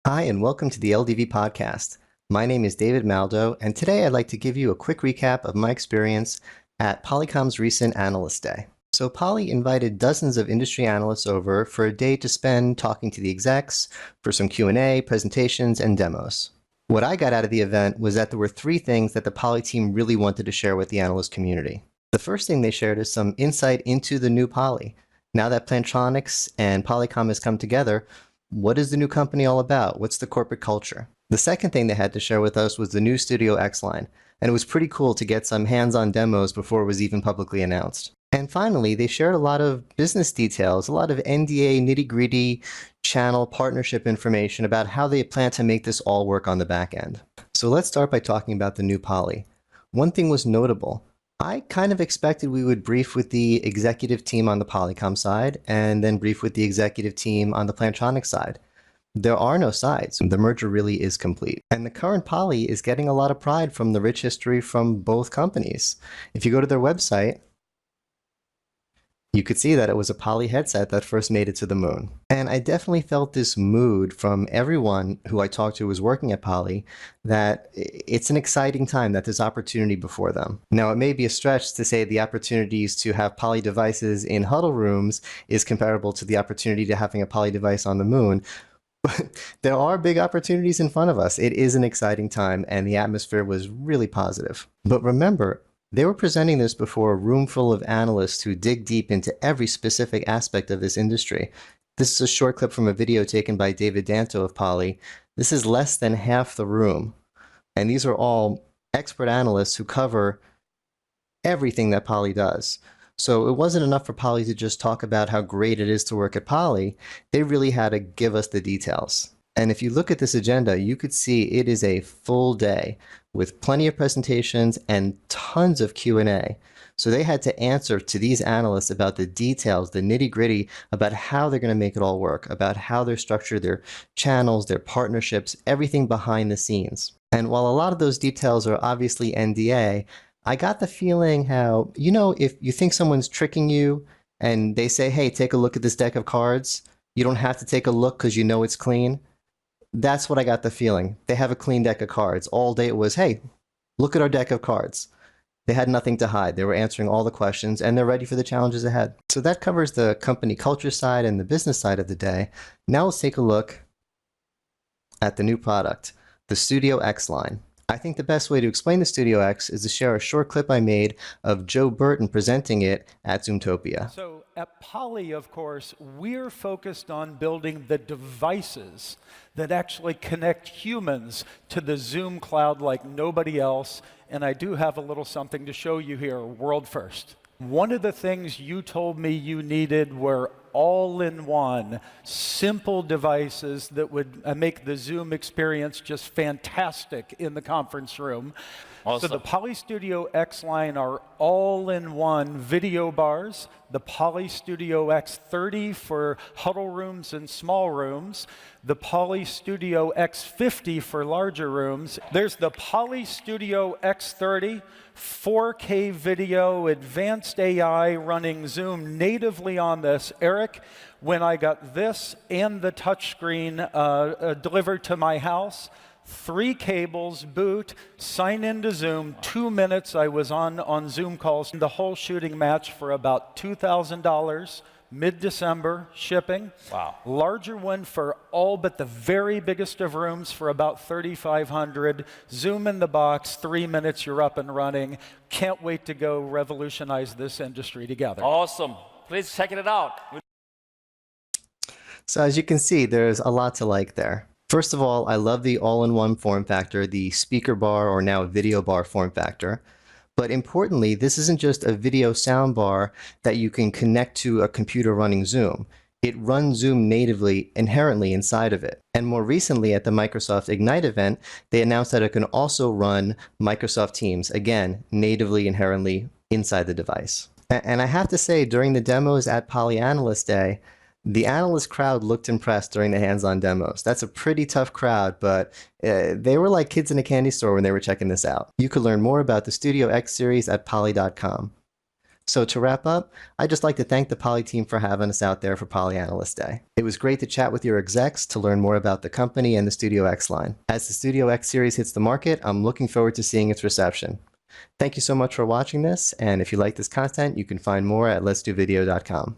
Hi, and welcome to the LDV Podcast. My name is David Maldo, and today I'd like to give you a quick recap of my experience at Polycom's recent Analyst Day. So Poly invited dozens of industry analysts over for a day to spend talking to the execs for some Q&A, presentations, and demos. What I got out of the event was that there were three things that the Poly team really wanted to share with the analyst community. The first thing they shared is some insight into the new Poly. Now that Plantronics and Polycom has come together, what is the new company all about? What's the corporate culture? The second thing they had to share with us was the new Studio X line, and it was pretty cool to get some hands-on demos before it was even publicly announced. And finally, they shared a lot of business details, a lot of NDA nitty-gritty channel partnership information about how they plan to make this all work on the back end. So let's start by talking about the new Poly. One thing was notable. I kind of expected we would brief with the executive team on the Polycom side and then brief with the executive team on the Plantronics side. There are no sides. The merger really is complete. And the current Poly is getting a lot of pride from the rich history from both companies. If you go to their website, you could see that it was a Poly headset that first made it to the moon. And I definitely felt this mood from everyone who I talked to who was working at Poly, that it's an exciting time, that there's opportunity before them. Now, it may be a stretch to say the opportunities to have Poly devices in huddle rooms is comparable to the opportunity to having a Poly device on the moon, but there are big opportunities in front of us. It is an exciting time, and the atmosphere was really positive. But remember, they were presenting this before a room full of analysts who dig deep into every specific aspect of this industry. This is a short clip from a video taken by David Danto of Poly. This is less than half the room. And these are all expert analysts who cover everything that Poly does. So it wasn't enough for Poly to just talk about how great it is to work at Poly. They really had to give us the details. And if you look at this agenda, you could see it is a full day with plenty of presentations and tons of Q&A. So they had to answer to these analysts about the details, the nitty-gritty, about how they're going to make it all work, about how they're structured their channels, their partnerships, everything behind the scenes. And while a lot of those details are obviously NDA, I got the feeling how, if you think someone's tricking you and they say, hey, take a look at this deck of cards, you don't have to take a look because you know it's clean. That's what I got the feeling. They have a clean deck of cards. All day it was, hey, look at our deck of cards. They had nothing to hide. They were answering all the questions, and they're ready for the challenges ahead. So that covers the company culture side and the business side of the day. Now let's take a look at the new product, the Studio X line. I think the best way to explain the Studio X is to share a short clip I made of Joe Burton presenting it at Zoomtopia. So at Poly, of course, we're focused on building the devices that actually connect humans to the Zoom cloud like nobody else. And I do have a little something to show you here, world first. One of the things you told me you needed were all-in-one, simple devices that would make the Zoom experience just fantastic in the conference room. Awesome. So the Poly Studio X line are all-in-one video bars, the Poly Studio X30 for huddle rooms and small rooms, the Poly Studio X50 for larger rooms. There's the Poly Studio X30, 4K video, advanced AI running Zoom natively on this. Eric, when I got this and the touchscreen delivered to my house, 3 cables, boot, sign into Zoom, 2 minutes I was on Zoom calls, the whole shooting match for about $2,000, mid-December, shipping. Wow. Larger one for all but the very biggest of rooms for about $3,500. Zoom in the box, 3 minutes, you're up and running. Can't wait to go revolutionize this industry together. Awesome. Please check it out. So as you can see, there's a lot to like there. First of all, I love the all-in-one form factor, the speaker bar or now video bar form factor. But importantly, this isn't just a video sound bar that you can connect to a computer running Zoom. It runs Zoom natively, inherently inside of it. And more recently at the Microsoft Ignite event, they announced that it can also run Microsoft Teams, again, natively, inherently inside the device. And I have to say, during the demos at Poly Analyst Day, the analyst crowd looked impressed during the hands-on demos. That's a pretty tough crowd, but they were like kids in a candy store when they were checking this out. You could learn more about the Studio X series at poly.com. So to wrap up, I'd just like to thank the Poly team for having us out there for Poly Analyst Day. It was great to chat with your execs to learn more about the company and the Studio X line. As the Studio X series hits the market, I'm looking forward to seeing its reception. Thank you so much for watching this, and if you like this content, you can find more at letsdovideo.com.